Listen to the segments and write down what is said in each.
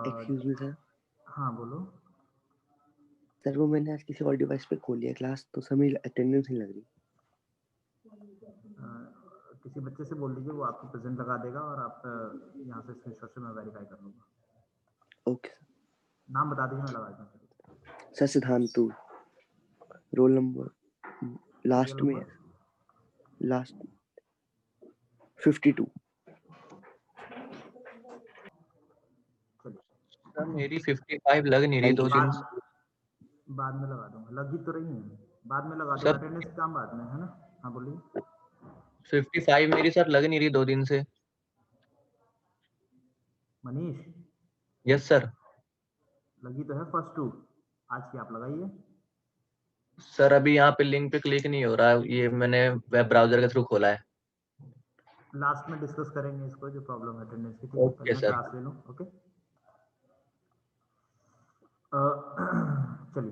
Excuse me sir. हाँ बोलो। Sir वो मैंने आज किसी और डिवाइस पे खोल लिया क्लास, तो सर मेरी अटेंडेंस नहीं लग रही। किसी बच्चे से बोल दीजिए, वो आपको प्रेजेंट लगा देगा और आप यहाँ से स्क्रीनशॉट से मैं वेरीफाई कर लूँगा। ओके नाम बता दीजिए, मैं लगा दूँ। Sir. Siddhantu, roll number serial last में नंबर है, लास्ट 52। चलिए सर मेरी 55 लग नहीं रही थैंक 2 यू दिन सर। से। बाद में लगा दूंगा, लगी तो रही है, बाद में लगा दूंगा, सर अटेंडेंस का काम बाद में है ना। हाँ बोलिए। 55 मेरी सर लग नहीं रही 2 दिन से। Manish, yes sir. लगी तो है फर्स्ट टू, आज की आप लगाइए। सर अभी यहाँ पे लिंक पे क्लिक नहीं हो रहा है, ये मैंने वेब ब्राउजर के थ्रू खोला है। लास्ट में डिस्कस करेंगे इसको, जो प्रॉब्लम है अटेंडेंस की, ठीक है। पहले ओके मैं सर। क्लास ले लूँ, ओके। चलिए,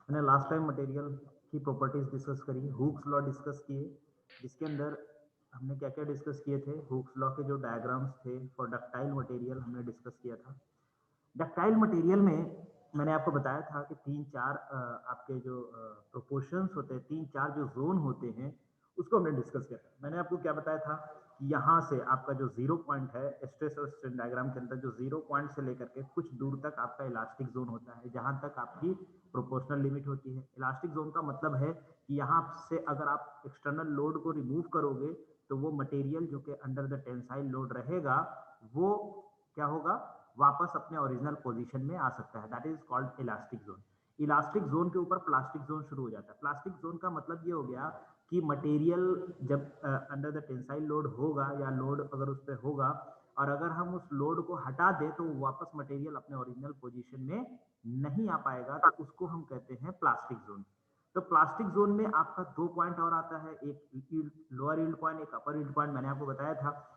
मैंने लास्ट टाइम मटेरियल की प्रॉपर्टीज डिस्कस करी, हुक्स लॉ डिस्कस किए, जिसके अंदर हमने क्या क्या डिस्कस किए थे। हुक्स लॉ के जो डायग्राम्स थे फॉर डक्टाइल मटेरियल हमने डिस्कस किया था। डक्टाइल मटेरियल में मैंने आपको बताया था कि तीन चार आपके जो प्रोपोर्शंस होते हैं, तीन चार जो जोन होते हैं, उसको हमने डिस्कस किया था। मैंने आपको क्या बताया था कि यहाँ से आपका जो जीरो पॉइंट है स्ट्रेस और स्ट्रेन डायग्राम के अंदर, जो जीरो पॉइंट से लेकर के कुछ दूर तक आपका इलास्टिक जोन होता है, जहाँ तक आपकी प्रोपोर्शनल लिमिट होती है। इलास्टिक जोन का मतलब है कि यहाँ से अगर आप एक्सटर्नल लोड को रिमूव करोगे तो वो मटेरियल जो कि अंडर द टेंसाइल लोड रहेगा, वो क्या होगा, वापस अपने ओरिजिनल पोजीशन में आ सकता है। That is called elastic zone. Elastic zone के ऊपर प्लास्टिक जोन शुरू हो जाता है। प्लास्टिक जोन का मतलब ये हो गया कि मटेरियल जब अंडर द टेंसाइल लोड होगा, या लोड अगर उस पर होगा, और अगर हम उस लोड को हटा दें तो वापस मटेरियल अपने ओरिजिनल पोजीशन में नहीं आ पाएगा, तो उसको हम कहते हैं प्लास्टिक जोन। तो प्लास्टिक जोन में आपका दो पॉइंट और आता है, एक लोअर यील्ड पॉइंट, एक अपर यील्ड पॉइंट। मैंने आपको बताया था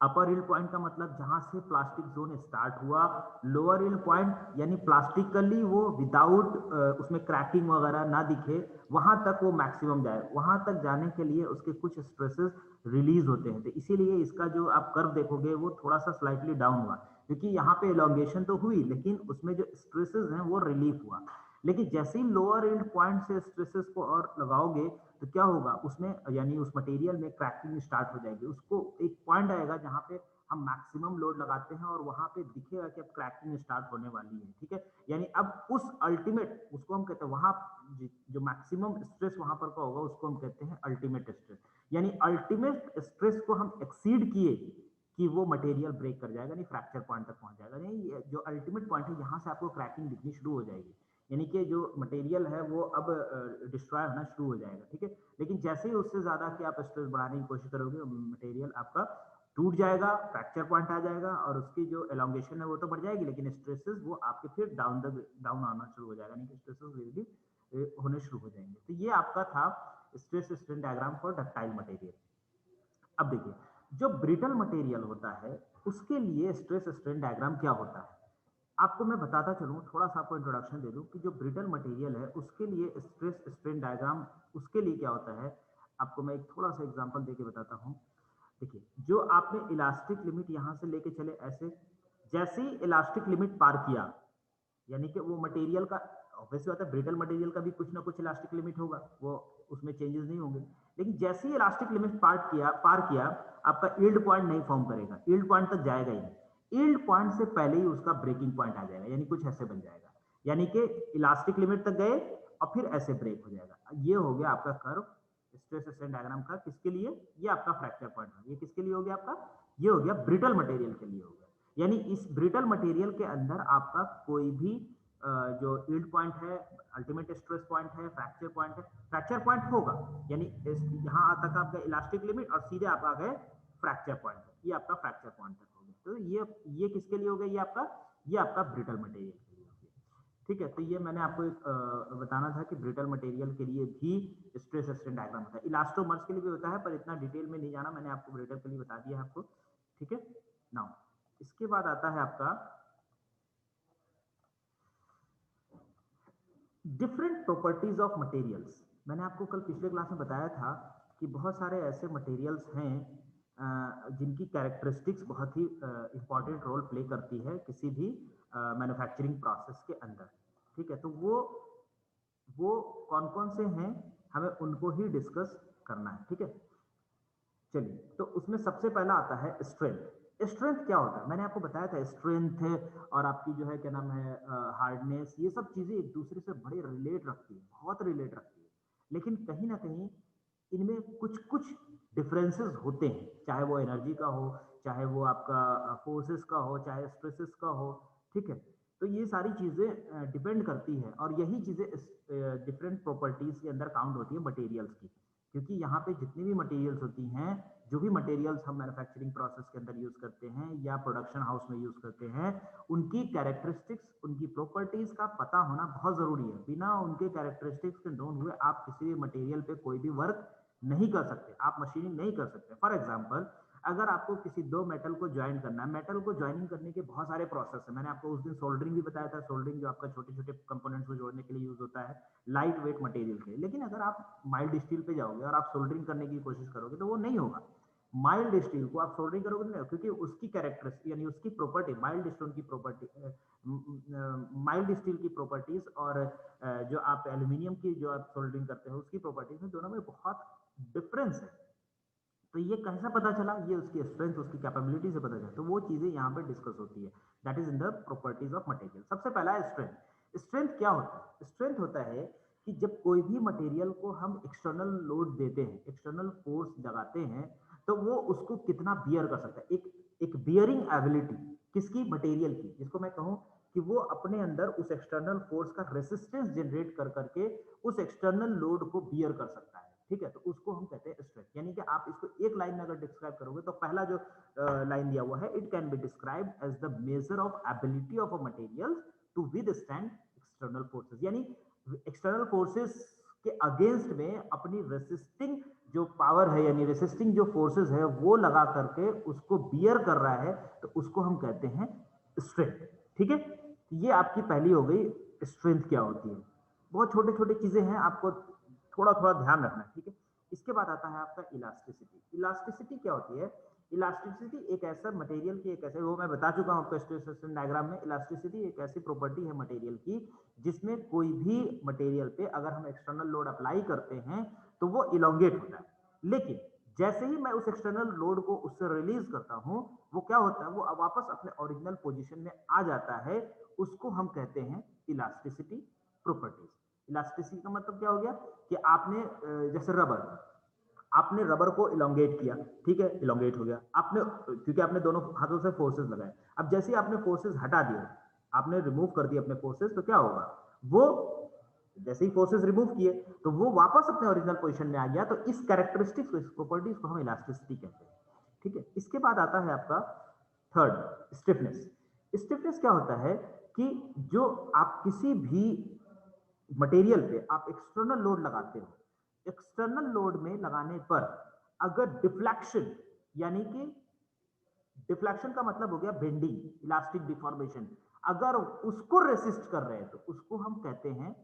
अपर यील्ड पॉइंट का मतलब जहां से प्लास्टिक जोन स्टार्ट हुआ, लोअर यील्ड पॉइंट यानी प्लास्टिकली वो विदाउट उसमें क्रैकिंग वगैरह ना दिखे, वहां तक वो मैक्सिमम जाए। वहां तक जाने के लिए उसके कुछ स्ट्रेसेस रिलीज होते हैं, तो इसीलिए इसका जो आप कर्व देखोगे वो थोड़ा सा स्लाइटली डाउन हुआ, क्योंकि यहाँ पे एलोंगेशन तो हुई लेकिन उसमें जो स्ट्रेसेस हैं वो रिलीफ हुआ। लेकिन जैसे ही लोअर यील्ड पॉइंट से स्ट्रेसेस को और लगाओगे तो क्या होगा, उसमें यानी उस मटेरियल में क्रैकिंग स्टार्ट हो जाएगी। उसको एक पॉइंट आएगा जहां पे हम मैक्सिमम लोड लगाते हैं और वहां पे दिखेगा कि अब क्रैकिंग स्टार्ट होने वाली है, ठीक है। यानी अब उस अल्टीमेट, उसको हम कहते हैं वहां जो मैक्सिमम स्ट्रेस वहां पर का होगा उसको हम कहते हैं अल्टीमेट स्ट्रेस। यानी अल्टीमेट स्ट्रेस को हम एक्सीड किए कि वो मटेरियल ब्रेक कर जाएगा, नहीं फ्रैक्चर पॉइंट तक पहुंच जाएगा। नहीं, जो अल्टीमेट पॉइंट है यहाँ से आपको क्रैकिंग दिखनी शुरू हो जाएगी, यानी कि जो मटेरियल है वो अब डिस्ट्रॉय होना शुरू हो जाएगा, ठीक है। लेकिन जैसे ही उससे ज्यादा कि आप स्ट्रेस बढ़ाने की कोशिश करोगे, मटेरियल आपका टूट जाएगा, फ्रैक्चर पॉइंट आ जाएगा, और उसकी जो एलोंगेशन है वो तो बढ़ जाएगी, लेकिन स्ट्रेसेस वो आपके फिर डाउन आना शुरू हो जाएगा, नहीं कि स्ट्रेसेस विल बी होने शुरू हो जाएंगे। तो ये आपका था stress strain diagram for ductile material. अब देखिए, जो ब्रिटल मटेरियल होता है उसके लिए स्ट्रेस स्ट्रेन डायग्राम क्या होता है, आपको मैं बताता चलूं, थोड़ा सा आपको इंट्रोडक्शन दे दूं कि जो ब्रिटल मटेरियल है उसके लिए स्ट्रेस स्ट्रेन डायग्राम उसके लिए क्या होता है। आपको मैं एक थोड़ा सा एग्जांपल देके बताता हूं। देखिए, जो आपने इलास्टिक लिमिट यहां से लेके चले ऐसे, जैसे ही इलास्टिक लिमिट पार किया, यानी कि वो मटेरियल का ऑब्वियसली बात है, ब्रिटल मटेरियल का भी कुछ ना कुछ इलास्टिक लिमिट होगा, वो उसमें चेंजेस नहीं होंगे। लेकिन जैसे ही इलास्टिक लिमिट पार किया, आपका यील्ड पॉइंट नहीं फॉर्म करेगा, यील्ड पॉइंट तक जाएगा ही नहीं। यील्ड पॉइंट से पहले ही उसका ब्रेकिंग पॉइंट आ जाएगा, यानी कुछ ऐसे बन जाएगा, यानी कि इलास्टिक लिमिट तक गए और फिर ऐसे ब्रेक हो जाएगा। ये हो गया आपका कर्व स्ट्रेस स्ट्रेन डायग्राम का। किसके लिए? ये आपका फ्रैक्चर पॉइंट है। ये किसके लिए हो गया आपका? ये हो गया ब्रिटल मटेरियल के लिए हो गया। यानी इस ब्रिटल मटेरियल के अंदर आपका कोई भी जो यील्ड पॉइंट है, अल्टीमेट स्ट्रेस पॉइंट है, फ्रैक्चर पॉइंट है, फ्रैक्चर पॉइंट होगा, यानी यहाँ तक आपका इलास्टिक लिमिट और सीधे आप आ गए फ्रैक्चर पॉइंट तक, ये आपका फ्रैक्चर पॉइंट तक हो गया। तो ये किसके लिए हो गया? ये आपका ब्रिटल मटेरियल के लिए हो गया, ठीक है। तो ये मैंने आपको एक बताना था कि ब्रिटल मटेरियल के लिए भी स्ट्रेस स्ट्रेन डायग्राम होता है, इलास्टोमर्स के लिए भी होता है, पर इतना डिटेल में नहीं जाना, मैंने आपको ब्रिटल के लिए बता दिया है आपको, ठीक है। नाउ इसके बाद आता है आपका डिफरेंट प्रॉपर्टीज ऑफ मटेरियल्स। मैंने आपको कल पिछले क्लास में बताया था कि बहुत सारे ऐसे मटेरियल्स हैं जिनकी कैरेक्टरिस्टिक्स बहुत ही इंपॉर्टेंट रोल प्ले करती है किसी भी मैन्युफैक्चरिंग प्रोसेस के अंदर, ठीक है। तो वो कौन कौन से हैं, हमें उनको ही डिस्कस करना है, ठीक है। चलिए, तो उसमें सबसे पहला आता है स्ट्रेंथ। स्ट्रेंथ क्या होता है, मैंने आपको बताया था स्ट्रेंथ और आपकी जो है क्या नाम है हार्डनेस, ये सब चीजें एक दूसरे से बड़े रिलेट रखती है, बहुत रिलेट रखती है, लेकिन कहीं ना कहीं इनमें कुछ कुछ डिफरेंसेस होते हैं, चाहे वो एनर्जी का हो, चाहे वो आपका फोर्सेस का हो, चाहे स्ट्रेसेस का हो, ठीक है। तो ये सारी चीजें डिपेंड करती है और यही चीजें डिफरेंट प्रॉपर्टीज के अंदर काउंट होती है मटेरियल्स की, क्योंकि यहाँ पे जितनी भी मटेरियल्स होती हैं, जो भी मटेरियल्स हम मैन्युफैक्चरिंग प्रोसेस के अंदर यूज करते हैं या प्रोडक्शन हाउस में यूज करते हैं, उनकी कैरेक्टरिस्टिक्स, उनकी प्रॉपर्टीज का पता होना बहुत जरूरी है। बिना उनके कैरेक्टरिस्टिक्स के नोन हुए आप किसी भी मटेरियल पे कोई भी वर्क नहीं कर सकते, आप मशीनिंग नहीं कर सकते। फॉर एग्जाम्पल, अगर आपको किसी दो मेटल को ज्वाइन करना है, मेटल को ज्वाइनिंग करने के बहुत सारे प्रोसेस है, मैंने आपको उस दिन सोल्डरिंग भी बताया था, सोल्डरिंग जो आपका छोटे छोटे कंपोनेंट्स को जोड़ने के लिए यूज होता है लाइट वेट मटेरियल के। लेकिन अगर आप माइल्ड स्टील पे जाओगे और आप सोल्डरिंग करने की कोशिश करोगे तो वो नहीं होगा। माइल्ड स्टील को आप सोल्डरिंग करोगे नहीं, क्योंकि उसकी कैरेक्टरिस्टिक यानी उसकी प्रॉपर्टी, माइल्ड स्टोन की प्रॉपर्टी, माइल्ड स्टील की प्रॉपर्टीज और जो आप एल्यूमिनियम की जो आप सोल्डरिंग करते हो उसकी प्रॉपर्टीज में दोनों में बहुत डिफरेंस है। तो ये कैसा पता चला, ये उसकी स्ट्रेंथ, उसकी कैपेबिलिटी से पता चला। तो वो चीजें यहाँ पे डिस्कस होती है, that is in the properties of material. सबसे पहला है स्ट्रेंथ। स्ट्रेंथ क्या होता है, स्ट्रेंथ होता है कि जब कोई भी मटेरियल को हम एक्सटर्नल लोड देते हैं, एक्सटर्नल फोर्स लगाते हैं, तो वो उसको कितना बियर कर सकता है। एक बियरिंग एबिलिटी किसकी, मटेरियल की, जिसको मैं कहूँ कि वो अपने अंदर उस एक्सटर्नल फोर्स का रेसिस्टेंस जनरेट कर करके उस एक्सटर्नल लोड को बियर कर सकता है, ठीक है। तो उसको हम कहते हैं स्ट्रेंथ। यानी कि आप इसको एक लाइन में अगर डिस्क्राइब करोगे तो पहला जो लाइन दिया हुआ है, it can be described as the measure of ability of a material to withstand external forces. यानी एक्सटर्नल फोर्सेस के अगेंस्ट में अपनी रेसिस्टिंग जो पावर है, यानी रेसिस्टिंग जो फोर्सेस है वो लगा करके उसको बियर कर रहा है, तो उसको हम कहते हैं स्ट्रेंथ, ठीक है। ये आपकी पहली हो गई स्ट्रेंथ क्या होती है। बहुत छोटे छोटे चीजें हैं, आपको थोड़ा थोड़ा ध्यान रखना है, ठीक है। इसके बाद आता है आपका इलास्टिसिटी। इलास्टिसिटी क्या होती है, इलास्टिसिटी एक ऐसा मटेरियल की एक ऐसे, वो मैं बता चुका हूं आपको स्ट्रेस डायग्राम में। इलास्टिसिटी एक ऐसी प्रॉपर्टी है मटेरियल की जिसमें कोई भी मटेरियल पे अगर हम एक्सटर्नल लोड अप्लाई करते हैं तो वो इलोंगेट होता है, लेकिन जैसे ही मैं उस एक्सटर्नल लोड को उससे रिलीज करता हूं, वो क्या होता है, वो वापस अपने ओरिजिनल पोजीशन में आ जाता है। उसको हम कहते हैं इलास्टिसिटी प्रॉपर्टीज। इलास्टिसिटी का मतलब क्या हो गया कि आपने जैसे आपने रबर को इलोंगेट किया, ठीक है, इलोंगेट हो गया आपने, क्योंकि आपने दोनों हाथों से फोर्सेस लगाए। अब जैसे ही आपने फोर्सेस हटा दिए, आपने रिमूव कर दिए अपने फोर्सेस, तो क्या होगा, वो जैसे ही फोर्सेस रिमूव किए तो वो वापस अपने ओरिजिनल पोजीशन में आ गया। तो इस कैरेक्टरिस्टिक्स को, इस प्रॉपर्टीज को हम इलास्टिसिटी कहते हैं, ठीक है। इसके बाद आता है आपका थर्ड, स्टिफनेस। स्टिफनेस क्या होता है कि जो आप किसी भी मटेरियल पे आप एक्सटर्नल लोड लगाते हो, एक्सटर्नल लोड में लगाने पर अगर डिफ्लेक्शन, यानी कि डिफ्लेक्शन का मतलब हो गया बेंडिंग, इलास्टिक डिफॉर्मेशन, अगर उसको रेसिस्ट कर रहे हैं तो उसको हम कहते हैं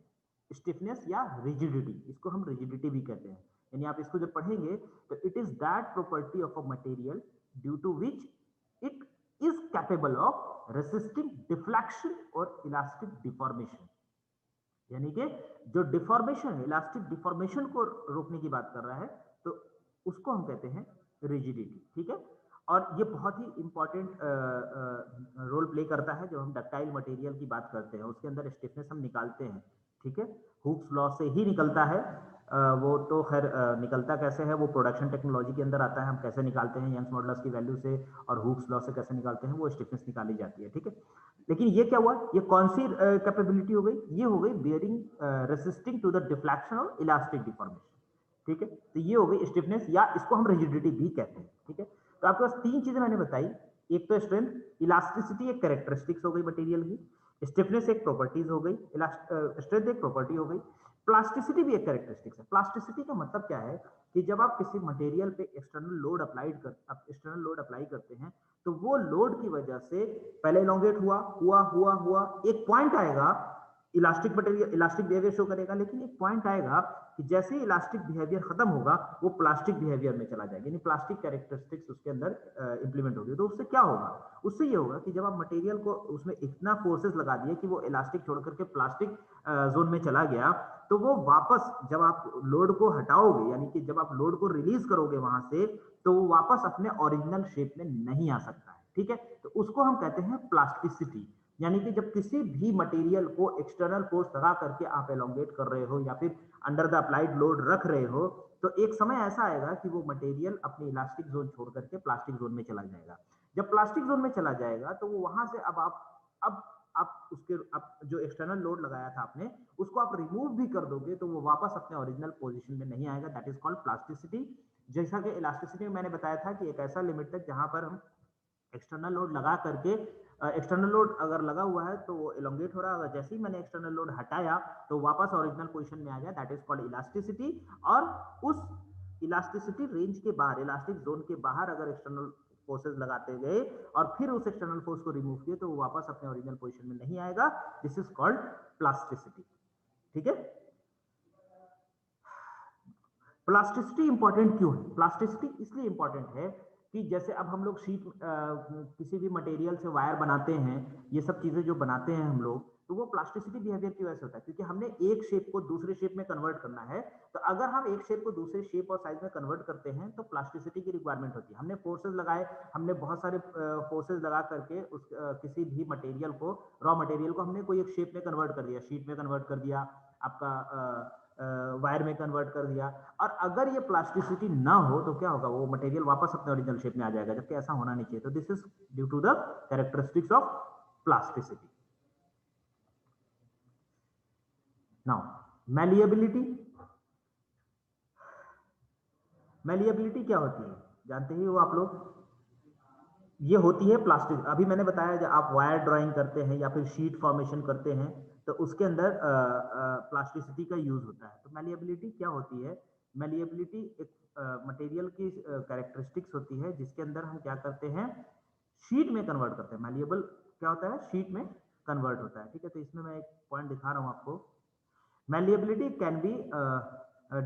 स्टिफनेस या रिजिडिटी। इसको हम रिजिडिटी भी कहते हैं। यानी आप इसको जब पढ़ेंगे तो it is that property of a material due to which it is capable of resisting deflection और इलास्टिक डिफॉर्मेशन। यानी कि जो डिफॉर्मेशन है, इलास्टिक डिफॉर्मेशन को रोकने की बात कर रहा है, तो उसको हम कहते हैं रिजिडिटी, ठीक है। और ये बहुत ही इंपॉर्टेंट रोल प्ले करता है जब हम डक्टाइल मटेरियल की बात करते हैं, उसके अंदर स्टिफनेस हम निकालते हैं, ठीक है। हुक्स लॉ से ही निकलता है, वो तो खैर निकलता कैसे है वो प्रोडक्शन टेक्नोलॉजी के अंदर आता है, हम कैसे निकालते हैं यंग्स मॉडुलस की वैल्यू से और हुक्स लॉ से कैसे निकालते हैं, वो स्टिफनेस निकाली जाती है, ठीक है। लेकिन ये क्या हुआ, ये कौन सी कैपेबिलिटी हो गई, ये हो गई bearing resisting to the deflection और इलास्टिक डिफॉर्मेशन, ठीक है। तो ये हो गई स्टिफनेस, या इसको हम रिजिडिटी भी कहते हैं, ठीक है। तो आपके पास तीन चीजें मैंने बताई, एक तो स्ट्रेंथ, इलास्टिसिटी एक कैरेक्टरिस्टिक्स हो गई मटेरियल की, स्टिफनेस एक प्रॉपर्टीज हो गई, स्ट्रेंथ एक प्रॉपर्टी हो गई, प्लास्टिसिटी भी एक कैरेक्टरिस्टिक्स है। प्लास्टिसिटी का मतलब क्या है कि जब आप किसी मटेरियल पे एक्सटर्नल लोड अप्लाई करते हैं तो वो लोड की वजह से पहले इलोंगेट हुआ, एक पॉइंट आएगा, elastic material elastic behaviour show करेगा, लेकिन एक पॉइंट आएगा कि जैसे ही इलास्टिक बिहेवियर खत्म होगा वो प्लास्टिक बिहेवियर में चला जाएगा, यानी प्लास्टिक कैरेक्टरिस्टिक्स उसके अंदर इंप्लीमेंट होगी। तो उससे क्या होगा, उससे ये होगा कि जब आप मटेरियल को उसमें इतना फोर्सेस लगा दिए कि वो इलास्टिक छोड़ करके प्लास्टिक जोन में चला गया, तो वो वापस जब आप लोड को हटाओगे, यानी कि जब आप लोड को रिलीज करोगे वहां से, तो वो वापस अपने ओरिजिनल शेप में नहीं आ सकता है। ठीक है, तो उसको हम कहते हैं प्लास्टिसिटी। यानी कि जब किसी भी मटेरियल को एक्सटर्नल फोर्स लगा करके आप एलोंगेट कर रहे हो या फिर अंडर द अप्लाइड लोड रख रहे हो, तो एक समय ऐसा आएगा कि वो मटेरियल अपनी इलास्टिक जोन छोड़ करके प्लास्टिक जोन में चला जाएगा। जब प्लास्टिक जोन में चला जाएगा तो वो वहां से अब आप उसके आप जो एक्सटर्नल लोड लगाया था आपने, उसको आप रिमूव भी कर दोगे तो वो वापस अपने ओरिजिनल पोजीशन में नहीं आएगा। That is called plasticity. जैसा कि इलास्टिसिटी में मैंने बताया था कि एक ऐसा लिमिट तक जहां पर हम एक्सटर्नल लोड लगा करके, एक्सटर्नल लोड अगर लगा हुआ है तो वो एलोंगेट हो रहा है, जैसे ही मैंने एक्सटर्नल लोड हटाया तो वापस ओरिजिनल पोजीशन में आ गया। That is called elasticity. और उस इलास्टिसिटी रेंज के बाहर, इलास्टिक जोन के बाहर अगर एक्सटर्नल फोर्सेस लगाते गए और फिर उस एक्सटर्नल फोर्स को रिमूव किए तो वो वापस अपने ओरिजिनल पोजीशन में नहीं आएगा। This is called plasticity. ठीक है, प्लास्टिसिटी इंपॉर्टेंट क्यों है? प्लास्टिसिटी इसलिए इंपॉर्टेंट है कि जैसे अब हम लोग शीट किसी भी मटेरियल से वायर बनाते हैं, ये सब चीजें जो बनाते हैं हम लोग, तो वो प्लास्टिसिटी बिहेवियर की वजह से होता है, क्योंकि हमने एक शेप को दूसरे शेप में कन्वर्ट करना है। तो अगर हम एक शेप को दूसरे शेप और साइज में कन्वर्ट करते हैं तो प्लास्टिसिटी की रिक्वायरमेंट होती है। हमने फोर्सेज लगाए, हमने बहुत सारे फोर्सेज लगा करके उस किसी भी मटेरियल को, रॉ मटेरियल को हमने कोई एक शेप में कन्वर्ट कर दिया, शीट में कन्वर्ट कर दिया, आपका वायर में कन्वर्ट कर दिया, और अगर ये प्लास्टिसिटी ना हो तो क्या होगा, वो मटेरियल वापस अपने ओरिजिनल शेप में आ जाएगा, जबकि ऐसा होना नहीं चाहिए। तो this is due to the characteristics of plasticity. Now malleability. Malleability क्या होती है जानते ही हो आप लोग? ये होती है प्लास्टिक। अभी मैंने बताया जब आप वायर ड्राइंग करते हैं या फिर शीट फॉर्मेशन करते हैं तो उसके अंदर प्लास्टिसिटी का यूज होता है। तो मैलिएबिलिटी क्या होती है? मैलिएबिलिटी एक मटेरियल की कैरेक्टरिस्टिक्स होती है जिसके अंदर हम क्या करते हैं, शीट में कन्वर्ट करते हैं। मैलिएबल क्या होता है? शीट में कन्वर्ट होता है। ठीक है, तो इसमें मैं एक पॉइंट दिखा रहा हूं आपको। Malleability can be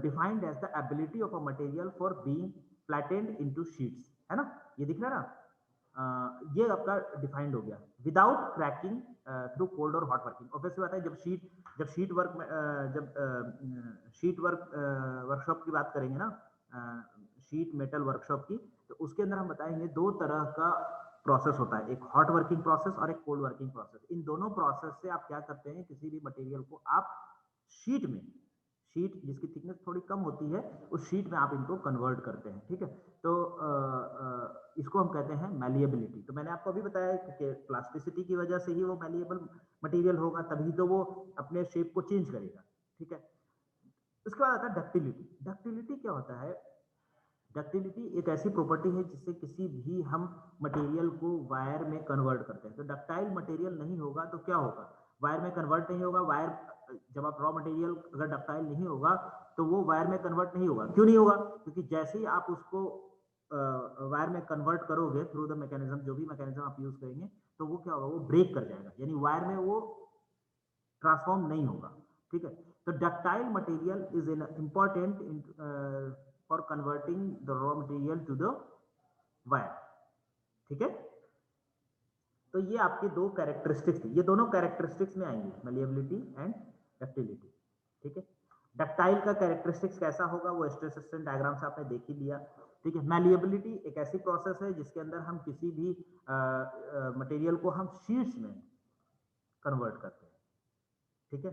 defined as the ability of a material for being flattened into sheets, है ना, ये दिख रहा है ना, ये आपका डिफाइंड हो गया। विदाउट क्रैकिंग थ्रू कोल्ड और हॉट वर्किंग। ऑब्वियसली बात है, जब शीट वर्कशॉप की बात करेंगे ना, शीट मेटल वर्कशॉप की, तो उसके अंदर हम बताएंगे दो तरह का प्रोसेस होता है, एक हॉट वर्किंग प्रोसेस और एक कोल्ड वर्किंग प्रोसेस। इन दोनों प्रोसेस से आप क्या करते हैं, किसी भी मटेरियल को आप शीट में, शीट जिसकी थिकनेस थोड़ी कम होती है, उस शीट में आप इनको कन्वर्ट करते हैं। ठीक है, तो इसको हम कहते हैं मैलिएबिलिटी। तो मैंने आपको अभी बताया कि प्लास्टिसिटी की वजह से ही वो मैलिएबल मटेरियल होगा, तभी तो वो अपने शेप को चेंज करेगा। ठीक है, उसके बाद आता है डक्टिलिटी। डक्टिलिटी क्या होता है? डक्टिलिटी एक ऐसी प्रॉपर्टी है जिससे किसी भी हम मटेरियल को वायर में कन्वर्ट करते हैं। तो डक्टाइल मटेरियल नहीं होगा तो क्या होगा, वायर में कन्वर्ट नहीं होगा। वायर, जब आप रॉ मटेरियल अगर डक्टाइल नहीं होगा तो वो वायर में कन्वर्ट नहीं होगा। क्यों नहीं होगा? क्योंकि जैसे ही आप उसको वायर में कन्वर्ट करोगे थ्रू द मैकेनिज्म, जो भी मैकेनिज्म आप यूज करेंगे, तो वो क्या होगा, वो ब्रेक कर जाएगा, यानी वायर में वो ट्रांसफॉर्म नहीं होगा। ठीक है, तो ductile material is an important for converting the raw material to the wire. ठीक है, तो ये आपके दो कैरेक्टरिस्टिक्स, ये दोनों कैरेक्टरिस्टिक्स में आएंगे, मैलिएबिलिटी एंड डक्टिलिटी। ठीक है, डक्टाइल का कैरेक्टरिस्टिक्स कैसा होगा वो स्ट्रेस स्ट्रेन डायग्राम से आपने देख ही लिया। ठीक है, मैलिएबिलिटी एक ऐसी प्रोसेस है जिसके अंदर हम किसी भी मटेरियल को हम शीट्स में कन्वर्ट करते हैं। ठीक है,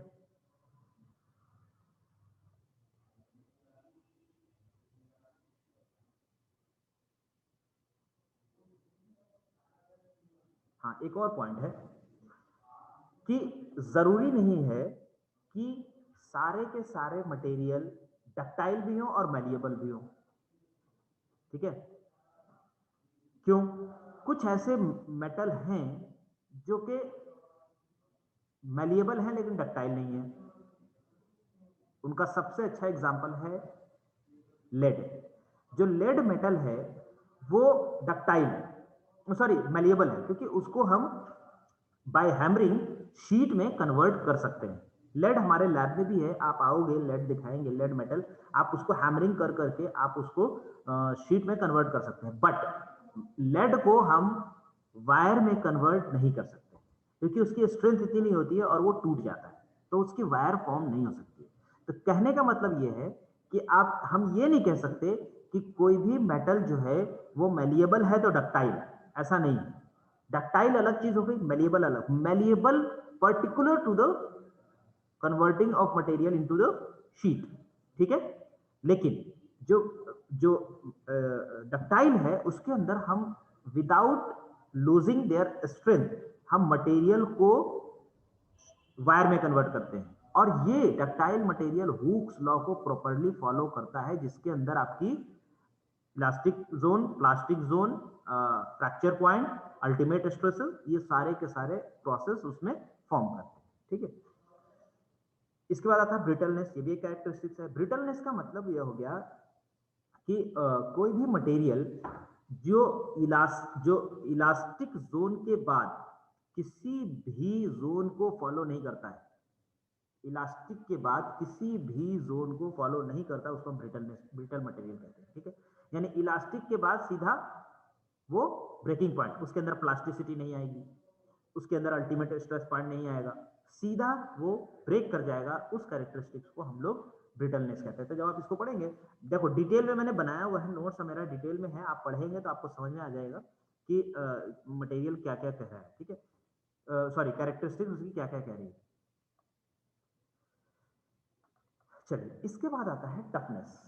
हाँ, एक और पॉइंट है कि जरूरी नहीं है कि सारे के सारे मटेरियल डक्टाइल भी हो और मैलिएबल भी हो। ठीक है, क्यों? कुछ ऐसे मेटल हैं जो कि मैलिएबल हैं लेकिन डक्टाइल नहीं है। उनका सबसे अच्छा एग्जांपल है लेड। जो लेड मेटल है वो डक्टाइल है, सॉरी मैलिएबल है, क्योंकि उसको हम बाय हैमरिंग शीट में कन्वर्ट कर सकते हैं। लेड हमारे लैब में भी है, आप आओगे लेड दिखाएंगे, लेड मेटल, आप उसको हैमरिंग कर करके आप उसको शीट में कन्वर्ट कर सकते हैं, बट लेड को हम वायर में कन्वर्ट नहीं कर सकते क्योंकि उसकी स्ट्रेंथ इतनी नहीं होती है और वो टूट जाता है, तो उसकी वायर फॉर्म नहीं हो सकती। तो कहने का मतलब ये है कि आप, हम ये नहीं कह सकते कि कोई भी मेटल जो है वो मेलिएबल है तो डक्टाइल, ऐसा नहीं है। डक्टाइल अलग चीज हो गई, मेलिएबल अलग। Malleable particular to the converting of material into the sheet, ठीक है। लेकिन जो जो डक्टाइल है उसके अंदर हम विदाउट लूजिंग देयर स्ट्रेंथ हम मटेरियल को वायर में कन्वर्ट करते हैं, और ये डक्टाइल मटेरियल हुक्स लॉ को प्रॉपर्ली फॉलो करता है, जिसके अंदर आपकी elastic zone, plastic zone, fracture point, ultimate stresses, ये सारे के सारे प्रोसेस उसमें फॉर्म करते हैं, ठीक है। इसके बाद आता है ब्रिटलनेस, ये भी एक कैरेक्टरिस्टिक्स है। ब्रिटलनेस का मतलब यह हो गया कि कोई भी मटेरियल जो इलास्टिक जोन के बाद किसी भी जोन को फॉलो नहीं करता है, इलास्टिक के बाद किसी भी जोन को फॉलो नहीं करता, उसको हम ब्रिटल मटेरियल कहते हैं, ठीक है। यानी इलास्टिक के बाद सीधा वो ब्रेकिंग पॉइंट, उसके अंदर प्लास्टिसिटी नहीं आएगी, उसके अंदर अल्टीमेट स्ट्रेस पॉइंट नहीं आएगा, सीधा वो ब्रेक कर जाएगा, उस कैरेक्टरिस्टिक्स को हम लोग ब्रिटलनेस कहते हैं। तो जब आप इसको पढ़ेंगे, देखो डिटेल में मैंने बनाया हुआ है, नोट्स मेरा डिटेल में है, आप पढ़ेंगे तो आपको समझ में आ जाएगा कि मटेरियल क्या क्या कह रहा है, ठीक है, सॉरी कैरेक्टरिस्टिक्स उसकी क्या क्या कह रही है। चलिए, इसके बाद आता है टफनेस।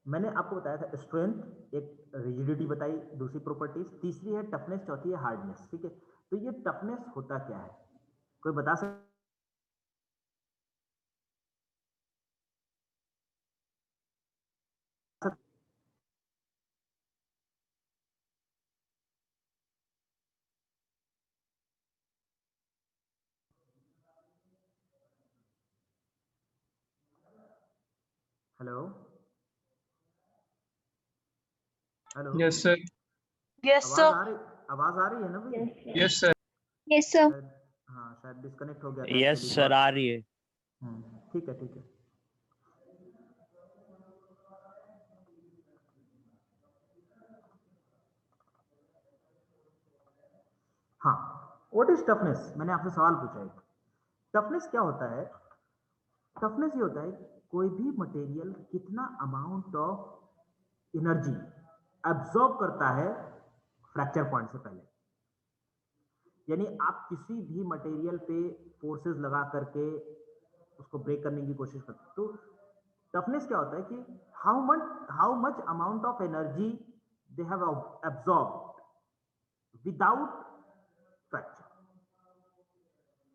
मैंने आपको बताया था स्ट्रेंथ, एक रिजिडिटी बताई, दूसरी प्रॉपर्टीज, तीसरी है टफनेस, चौथी है हार्डनेस, ठीक है। तो ये टफनेस होता क्या है, कोई बता सकता? Hello hello, yes sir. Yes sir. आवाज आ रही है ना भाई? Yes sir. Yes sir. शायद, हाँ शायद डिस्कनेक्ट हो गया था। यस सर, आ रही है। ठीक है ठीक है। हाँ, व्हाट इज टफनेस? मैंने आपसे सवाल पूछा है, टफनेस क्या होता है? टफनेस ये होता है कोई भी मटेरियल कितना अमाउंट ऑफ एनर्जी एब्जॉर्ब करता है फ्रैक्चर पॉइंट से पहले। यानी आप किसी भी मटेरियल पे फोर्सेस लगा करके उसको ब्रेक करने की कोशिश करते, तो टफनेस क्या होता है कि how much amount of energy they have absorbed without fracture,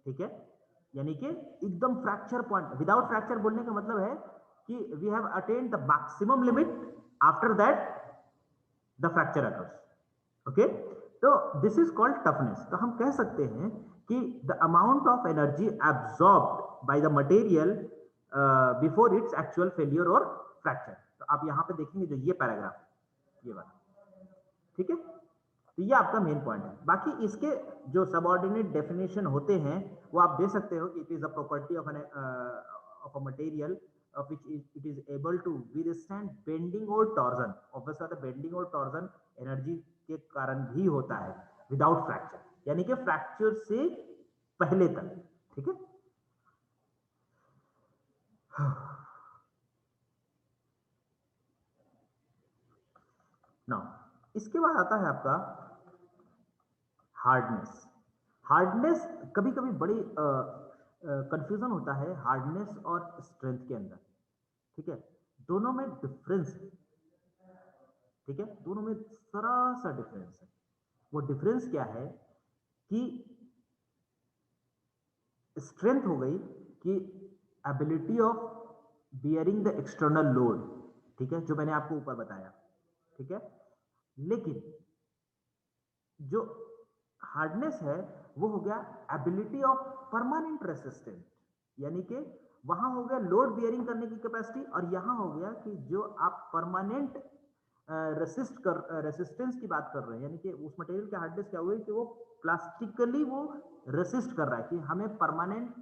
ठीक है। यानी कि एकदम फ्रैक्चर पॉइंट, विदाउट फ्रैक्चर बोलने का मतलब है कि we have attend the maximum limit, after that the fracture occurs, okay. तो दिस इज कॉल्ड टफनेस। तो हम कह सकते हैं कि the amount of energy absorbed by the material before its actual failure और फ्रैक्चर। तो आप यहां पे देखेंगे जो ये पैराग्राफ, ये वाला, ठीक है। तो ये आपका मेन पॉइंट है। बाकी इसके जो सबऑर्डिनेट डेफिनेशन होते हैं वो आप दे सकते हो कि it is a property of a material of which it is able to withstand bending or torsion. Obviously the bending और torsion एनर्जी के कारण भी होता है विदाउट फ्रैक्चर, यानी कि फ्रैक्चर से पहले तक, ठीक है। नाउ इसके बाद आता है आपका हार्डनेस। हार्डनेस कभी कभी बड़ी कंफ्यूजन होता है हार्डनेस और स्ट्रेंथ के अंदर, ठीक है। दोनों में डिफरेंस है, ठीक है, दोनों में जरा सा डिफरेंस है। वो डिफरेंस क्या है कि स्ट्रेंथ हो गई कि ability of bearing the external load, ठीक है, जो मैंने आपको ऊपर बताया, ठीक है। लेकिन जो हार्डनेस है वो हो गया एबिलिटी ऑफ परमानेंट रेसिस्टेंस, यानी कि वहां हो गया लोड बियरिंग करने की कैपेसिटी, और यहां हो गया कि जो आप परमानेंट रेसिस्टेंस की बात कर रहे हैं, यानी कि उस मटेरियल की हार्डनेस क्या हुई कि वो प्लास्टिकली वो रेसिस्ट कर रहा है कि हमें परमानेंट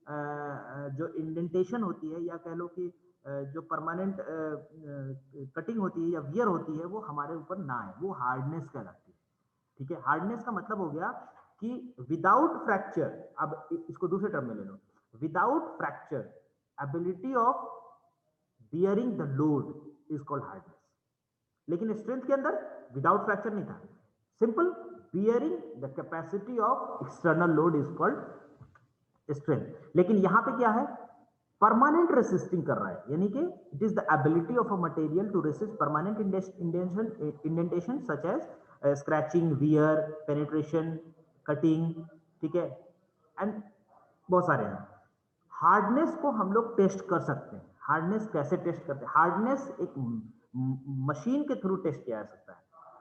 जो इंडेंटेशन होती है या कह लो कि जो परमानेंट कटिंग होती है या वियर होती है वो हमारे ऊपर ना है, वो हार्डनेस कहलाती है। ठीक है, हार्डनेस का मतलब हो गया कि विदाउट फ्रैक्चर, अब इसको दूसरे टर्म में ले लो, without fracture ability of bearing the load is called hardness. लेकिन स्ट्रेंथ के अंदर विदाउट फ्रैक्चर नहीं था, simple bearing the capacity of external load is called strength. लेकिन यहां पे क्या है, परमानेंट रेसिस्टिंग कर रहा है, यानी कि it is the ability of a material to resist permanent indentation such as scratching, wear, penetration, cutting, ठीक है, एंड बहुत सारे हैं। हार्डनेस को हम लोग टेस्ट कर सकते हैं। हार्डनेस कैसे टेस्ट करते हैं? हार्डनेस एक मशीन के थ्रू टेस्ट किया जा सकता है,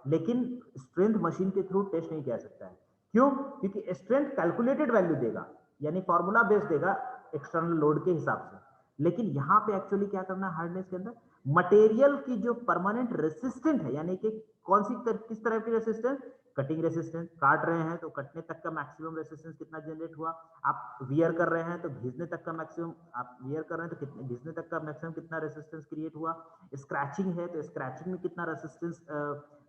लेकिन स्ट्रेंथ मशीन के थ्रू टेस्ट नहीं किया जा सकता है। क्यों? क्योंकि स्ट्रेंथ कैलकुलेटेड वैल्यू देगा, यानी फॉर्मूला बेस देगा एक्सटर्नल लोड के हिसाब से। लेकिन यहाँ पे एक्चुअली क्या करना है हार्डनेस के अंदर, मटेरियल की जो परमानेंट रेसिस्टेंट है, यानी कि कौन सी किस तरह की रेसिस्टेंस, कटिंग रेसिस्टेंस, काट रहे हैं तो कटने तक का मैक्सिमम रेसिस्टेंस कितना जनरेट हुआ, आप वियर कर रहे हैं तो घिसने तक का मैक्सिमम, आप वियर कर रहे हैं तो कितने घिसने तक का मैक्सिमम कितना रेसिस्टेंस क्रिएट हुआ, स्क्रैचिंग है तो स्क्रैचिंग में कितना रेसिस्टेंस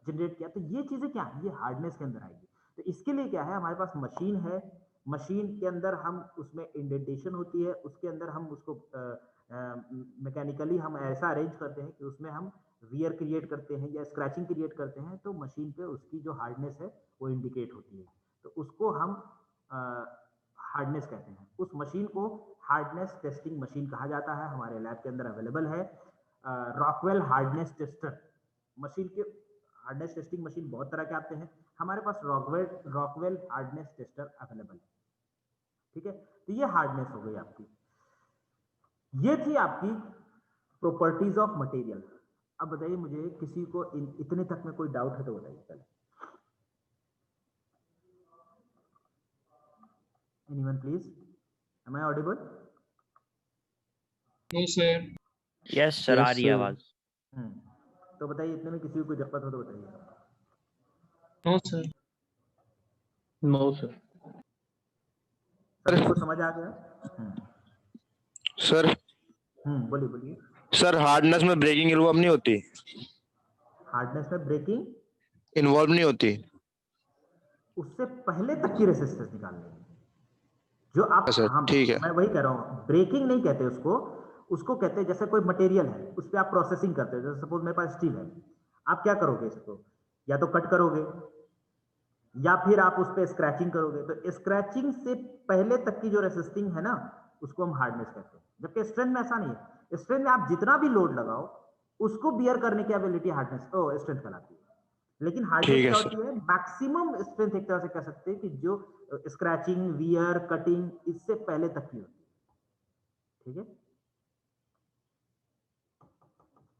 जनरेट किया। तो ये चीजें क्या है, ये हार्डनेस के अंदर आएगी। तो इसके लिए क्या है, हमारे पास मशीन है, मशीन के अंदर हम उसमें इंडेंटेशन होती है, उसके अंदर हम उसको मैकेनिकली हम ऐसा अरेंज करते हैं कि उसमें हम वियर क्रिएट करते हैं या स्क्रैचिंग क्रिएट करते हैं, तो मशीन पे उसकी जो हार्डनेस है वो इंडिकेट होती है, तो उसको हम हार्डनेस कहते हैं। उस मशीन को हार्डनेस टेस्टिंग मशीन कहा जाता है, हमारे लैब के अंदर अवेलेबल है। रॉकवेल हार्डनेस टेस्टर मशीन के, हार्डनेस टेस्टिंग मशीन बहुत तरह के आते हैं, हमारे पास रॉकवेल हार्डनेस टेस्टर अवेलेबल है। ठीक है, तो ये हार्डनेस हो गई आपकी, ये थी आपकी प्रॉपर्टीज ऑफ मटेरियल। अब बताइए मुझे, किसी को इतने तक में कोई डाउट है तो बताइए पहले। Anyone please, am I audible? No sir. Yes sir, आ रही है आवाज। तो बताइए, इतने में किसी को कोई दिक्कत हो तो बताइए। No sir. No sir. Sir इसको समझ आ गया? सर बोलिए बोलिए। सर हार्डनेस में ब्रेकिंग इन्वॉल्व नहीं होती? हार्डनेस में ब्रेकिंग इन्वॉल्व नहीं होती? उससे पहले तक की रेसिस्टेंस निकालनी है जो आप, सर ठीक है, मैं वही कह रहा हूँ, ब्रेकिंग नहीं कहते उसको, उसको कहते हैं जैसे कोई मटेरियल है उस पर आप प्रोसेसिंग करते हो, जैसे सपोज मेरे पास स्टील है, आप क्या करोगे, इसको या तो कट करोगे या फिर आप उस पर स्क्रैचिंग करोगे, तो स्क्रैचिंग से पहले तक की जो रेसिस्टिंग है ना उसको हम हार्डनेस कहते हैं। जबकि स्ट्रेंथ में ऐसा नहीं है, स्ट्रेंथ में आप जितना भी लोड लगाओ उसको बियर करने की एबिलिटी हार्डनेस स्ट्रेंथ कहलाती है। लेकिन हार्डनेस क्या होती है, मैक्सिमम स्ट्रेंथ एक तरह से कह सकते हैं कि जो स्क्रैचिंग, वियर, कटिंग इससे पहले तक की होती है। ठीक है,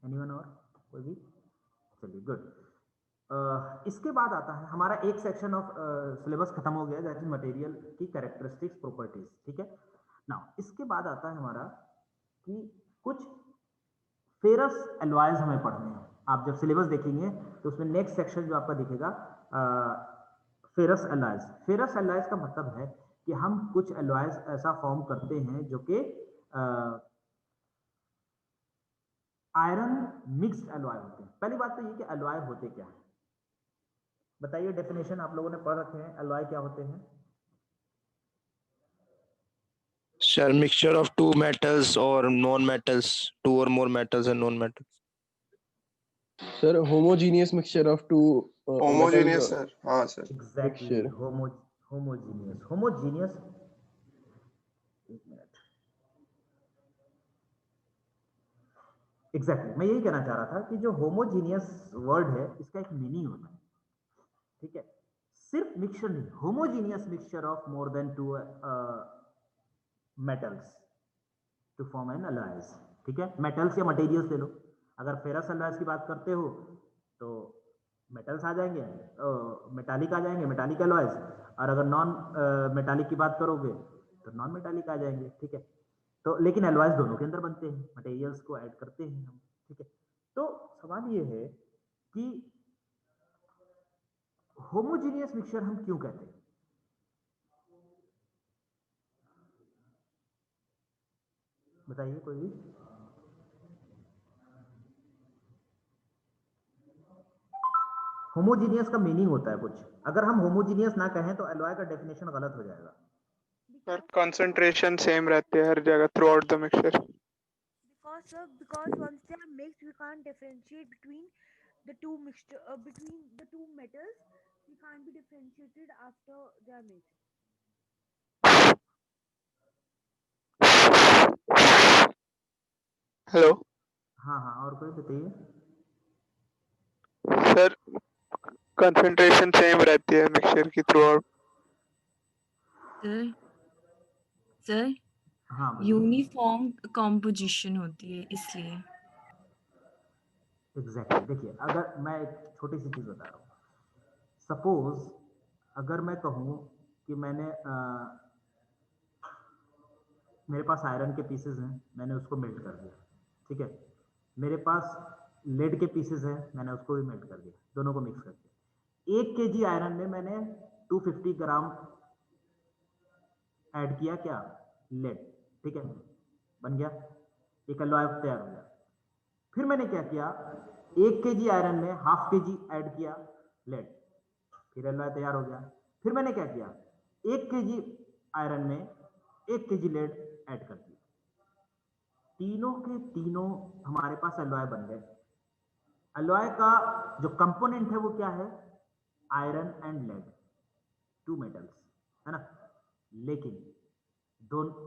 एनीवन और कोई भी? चलिए गुड। इसके बाद आता है हमारा एक सेक्शन ऑफ सिलेबस खत्म हो गया, दैट इज मटेरियल की कैरेक्टरिस्टिक्स, प्रॉपर्टीज। ठीक है, नाउ इसके बाद आता है हमारा कि कुछ फेरस एलॉयज हमें पढ़ने हैं। आप जब सिलेबस देखेंगे तो उसमें नेक्स्ट सेक्शन जो आपका दिखेगा फेरस एलॉयज। फेरस एलॉयज का मतलब है कि हम कुछ एलॉयज ऐसा फॉर्म करते हैं जो कि आयरन मिक्स्ड एलॉय होते हैं। पहली बात तो ये कि एलॉय होते क्या है, बताइए, डेफिनेशन आप लोगों ने पढ़ रखे हैं, एलॉय क्या होते हैं? Sir mixture of two metals और नॉन मेटल्स, टू और more metals and non metals. Sir homogeneous mixture of two homogeneous sir, हाँ सर, एग्जैक्टली, होमोजीनियस। होमोजीनियस, एक मिनट, एग्जैक्टली मैं यही कहना चाह रहा था कि जो होमोजीनियस वर्ड है इसका एक मीनिंग होता है। ठीक है, सिर्फ मिक्सचर नहीं, homogeneous mixture of more than two metals to form an alloys. ठीक है, मेटल्स या मटेरियल्स ले लो, अगर फेरस अलॉयज की बात करते हो तो मेटल्स आ जाएंगे, मेटालिक आ जाएंगे, मेटालिक अलॉयज, और अगर नॉन मेटालिक की बात करोगे तो नॉन मेटालिक आ जाएंगे। ठीक है, तो लेकिन अलॉयज दोनों के अंदर बनते हैं, मटेरियल्स को ऐड करते हैं हम। ठीक है, तो सवाल ये है कि होमोजीनियस मिक्सचर हम क्यों कहते हैं? बताइए कोई भी। होमोजीनियस का मीनिंग होता है कुछ, अगर हम होमोजीनियस ना कहें तो एलॉय का डेफिनेशन गलत हो जाएगा। सर कंसंट्रेशन सेम रहती है हर जगह through out the mixture. Because once they are mixed, we can't differentiate between the two between the two metals. We can't be differentiated after they are mixed. Hello हाँ हाँ, और कोई बताइए। Sir concentration same रहती है mixture की through out. Sir sir हाँ बोलिए। यूनिफॉर्म कंपोजिशन होती है इसलिए। एग्जैक्टली देखिए, अगर मैं एक छोटी सी चीज बता रहा हूँ, सपोज अगर मैं कहूँ कि मेरे पास आयरन के पीसेस हैं, मैंने उसको मेल्ट कर दिया, ठीक है। मेरे पास लेड के पीसेस हैं, मैंने उसको भी मेल्ट कर दिया, दोनों को मिक्स करके 1 kg आयरन में मैंने 250 ग्राम ऐड किया, क्या, लेड, ठीक है, बन गया, एक एलॉय तैयार हो गया। फिर मैंने क्या किया, 1 kg आयरन में ½ kg ऐड किया लेड, फिर एलॉय तैयार हो गया। फिर मैंने क्या किया, 1 kg आयरन में 1 kg लेड ऐड कर दिया, तीनों के तीनों हमारे पास एलॉय बन गए। एलॉय का जो कंपोनेंट है वो क्या है, आयरन एंड लेड, 2 मेटल्स, है ना। लेकिन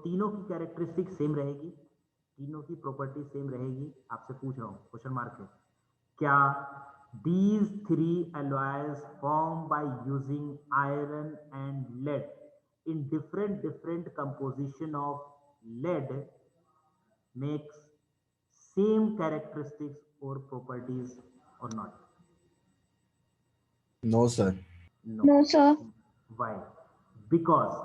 तीनों की कैरेक्टरिस्टिक सेम रहेगी, तीनों की प्रॉपर्टी सेम रहेगी। आपसे पूछ रहा हूं, क्वेश्चन मार्क है, क्या these 3 alloys formed by using iron and lead in different composition of lead makes same characteristics or properties or not? No, sir. No, sir. Why? Because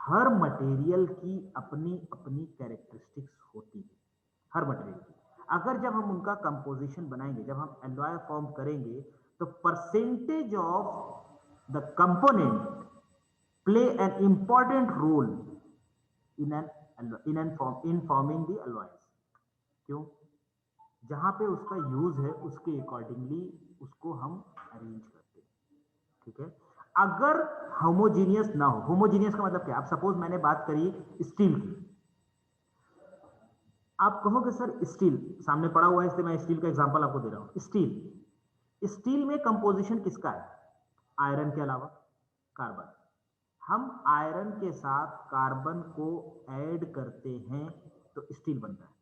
her material की अपनी अपनी कैरेक्टरिस्टिक्स होती है, हर material की। अगर जब हम उनका कंपोजिशन बनाएंगे, जब हम एलॉय फॉर्म करेंगे, तो percentage of the component play an important role in forming the alloys. क्यों? जहां पे उसका यूज है उसके अकॉर्डिंगली उसको हम अरेंज करते हैं, ठीक है। अगर होमोजीनियस ना हो, होमोजीनियस का मतलब क्या, आप सपोज मैंने बात करी स्टील की, आप कहोगे सर स्टील सामने पड़ा हुआ है इसलिए मैं स्टील का एग्जांपल आपको दे रहा हूं। स्टील में कंपोजिशन किसका है, आयरन के अलावा कार्बन। हम आयरन के साथ कार्बन को ऐड करते हैं तो स्टील बनता है,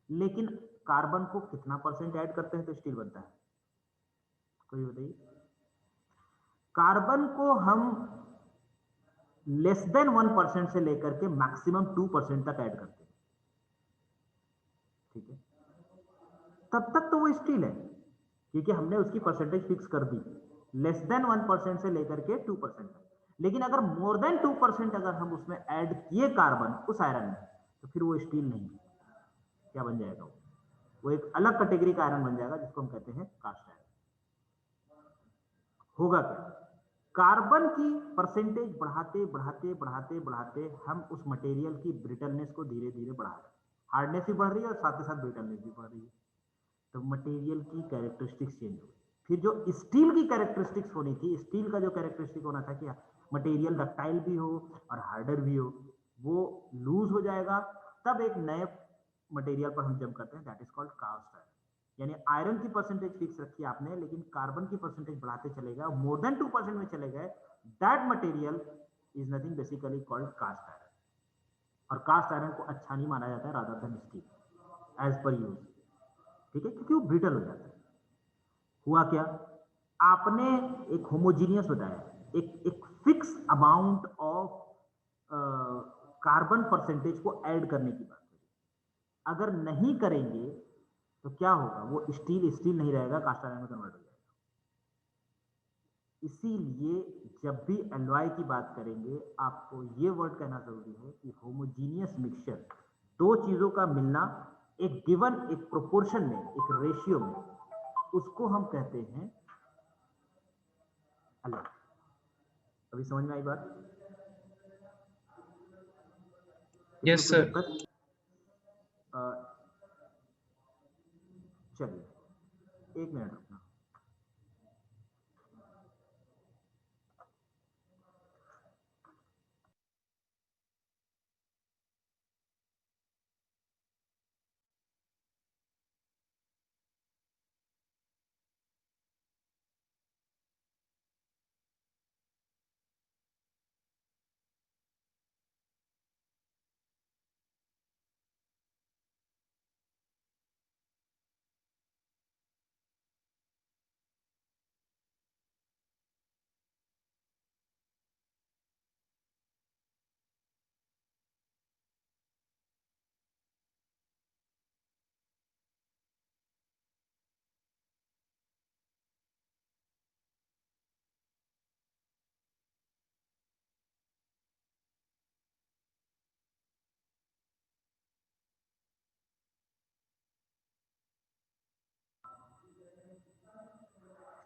लेकिन कार्बन को कितना परसेंट ऐड करते हैं तो स्टील बनता है, कोई बताइए। कार्बन को हम लेस देन 1% से लेकर के मैक्सिमम 2% तक ऐड करते हैं, ठीक है। तब तक तो वो स्टील है, क्योंकि हमने उसकी परसेंटेज फिक्स कर दी, लेस देन 1% से लेकर के 2% तक। लेकिन अगर मोर देन 2% अगर हम उसमें ऐड किए कार्बन उस आयरन में, तो फिर वो स्टील नहीं, क्या बन जाएगा, वो एक अलग कैटेगरी का आयरन बन जाएगा, जिसको हम कहते हैं कास्ट आयरन। होगा क्या, कार्बन की परसेंटेज बढ़ाते बढ़ाते बढ़ाते बढ़ाते हम उस मटेरियल की ब्रिटलनेस को धीरे धीरे बढ़ा रहे हैं, हार्डनेस भी बढ़ रही है और साथ ही साथ ब्रिटलनेस भी बढ़ रही है, तो मटेरियल की कैरेक्टरिस्टिक्स चेंज हो। फिर जो स्टील की कैरेक्टरिस्टिक्स होनी थी, स्टील का जो कैरेक्टरिस्टिक होना था कि मटेरियल डक्टाइल भी हो और हार्डर भी हो, वो लूज हो जाएगा, तब एक नए मटेरियल पर हम जंप करते हैं, that is called cast iron. यानी आयरन की परसेंटेज फिक्स रखी आपने, लेकिन कार्बन की परसेंटेज बढ़ाते चले गए, मोर देन 2% में चले गए, that material is nothing basically called cast iron. और कास्ट आयरन को अच्छा नहीं माना जाता है रादर देन स्टील एज पर यूज, ठीक है, क्योंकि वो ब्रिटल हो जाता है। हुआ क्या, आपने एक होमोजीनियस बताया, एक fix amount of carbon percentage को ऐड करने की बात करी। अगर नहीं करेंगे तो क्या होगा, वो स्टील नहीं रहेगा, कास्ट आयरन में कन्वर्ट हो जाएगा। इसीलिए जब भी एलॉय की बात करेंगे, आपको ये वर्ड कहना जरूरी है कि होमोजीनियस मिक्सचर, दो चीजों का मिलना एक गिवन, एक प्रोपोर्शन में, एक रेशियो में, उसको हम कहते हैं एलॉय। अभी समझ में आई बात? Yes sir.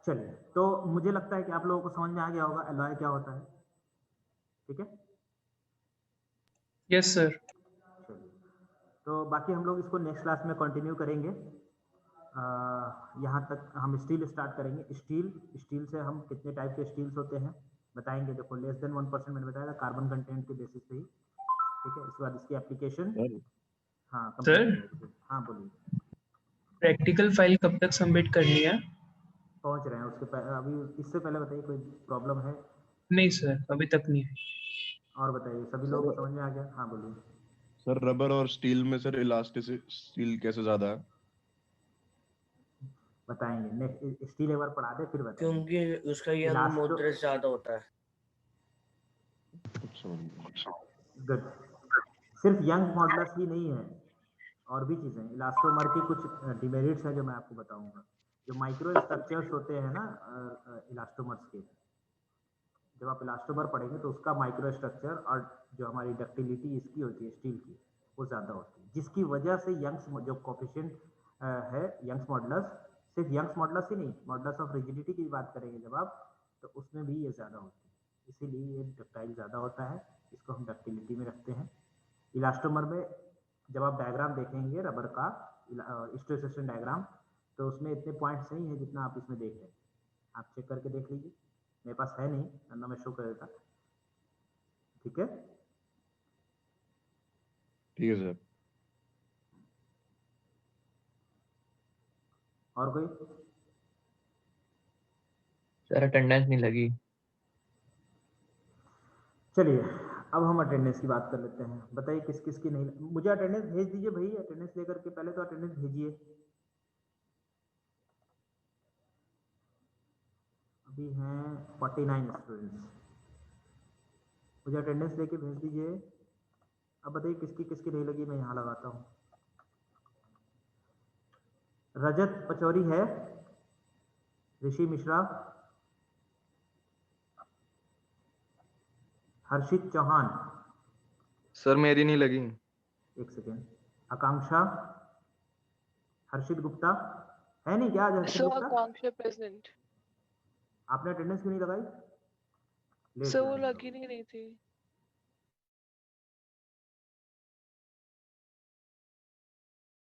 चलिए, तो मुझे लगता है कि आप लोगों को समझ में आ गया होगा एलॉय क्या होता है। ठीक है, यस सर। चलिए, तो बाकी हम लोग इसको नेक्स्ट क्लास में कंटिन्यू करेंगे। यहाँ तक हम स्टील स्टार्ट करेंगे। स्टील से हम कितने टाइप के स्टील्स होते हैं बताएंगे। देखो लेस देन 1% मैंने बताया था कार्बन कंटेंट के बेसिस पे ही। ठीक है, इसके बाद इसकी एप्लीकेशन। हाँ सर हाँ बोलिए। प्रैक्टिकल फाइल कब तक सबमिट करनी है? पहुंच रहे हैं उसके अभी इससे पहले बताइए कोई प्रॉब्लम है? नहीं सर अभी तक नहीं है। और बताइए सभी लोगों को समझ में आ गया? हाँ बोलिए। सर रबर और स्टील में सर इलास्टिक स्टील कैसे ज्यादा है? बताएंगे नेक्स्ट। स्टील एक बार पढ़ा दे फिर बताएंगे। क्योंकि उसका यंग मॉडुलस ज्यादा होता है। गुड। सिर्फ यंग मॉडुलस ही नहीं है, और भी चीजें। इलास्टोमर की कुछ डिमेरिट्स है जो मैं आपको बताऊंगा। जो माइक्रो स्ट्रक्चर्स होते हैं ना इलास्टोमर्स के, जब आप इलास्टोमर पढ़ेंगे तो उसका माइक्रो स्ट्रक्चर और जो हमारी डक्टिलिटी इसकी होती है स्टील की, वो ज़्यादा होती है, जिसकी वजह से यंग्स जो कोफिशिएंट है यंग्स मॉडुलस, सिर्फ यंग्स मॉडुलस ही नहीं, मॉडुलस ऑफ रिजिडिटी की बात करेंगे जब आप, तो उसमें भी ये ज़्यादा होती है। इसीलिए ये डक्टाइल ज़्यादा होता है, इसको हम डक्टिलिटी में रखते हैं। इलास्टोमर में जब आप डायग्राम देखेंगे रबर का स्ट्रेसेशन डायग्राम, तो उसमें इतने पॉइंट्स नहीं है जितना आप इसमें देख रहे हैं। आप चेक करके देख लीजिए, मेरे पास है नहीं वरना मैं शो कर देता। ठीक है, ठीक है सर। और कोई? सर अटेंडेंस नहीं लगी। चलिए अब हम अटेंडेंस की बात कर लेते हैं। बताइए किस किस की नहीं। मुझे अटेंडेंस भेज दीजिए भाई, अटेंडेंस लेकर के पहले तो अटेंडेंस भेजिए। अभी हैं 49 स्टूडेंट्स, मुझे अटेंडेंस लेके भेज दीजिए। अब बताइए किसकी किसकी नहीं लगी, मैं यहाँ लगाता हूँ। रजत पचौरी है, ऋषि मिश्रा, हर्षित चौहान। सर मेरी नहीं लगी। एक सेकेंड। आकांक्षा, हर्षित गुप्ता है नहीं क्या आज? हर्षित गुप्ता आकांक्षा प्रेजेंट। आपने अटेंडेंस क्यों नहीं लगाई? सर वो लगी नहीं रही थी।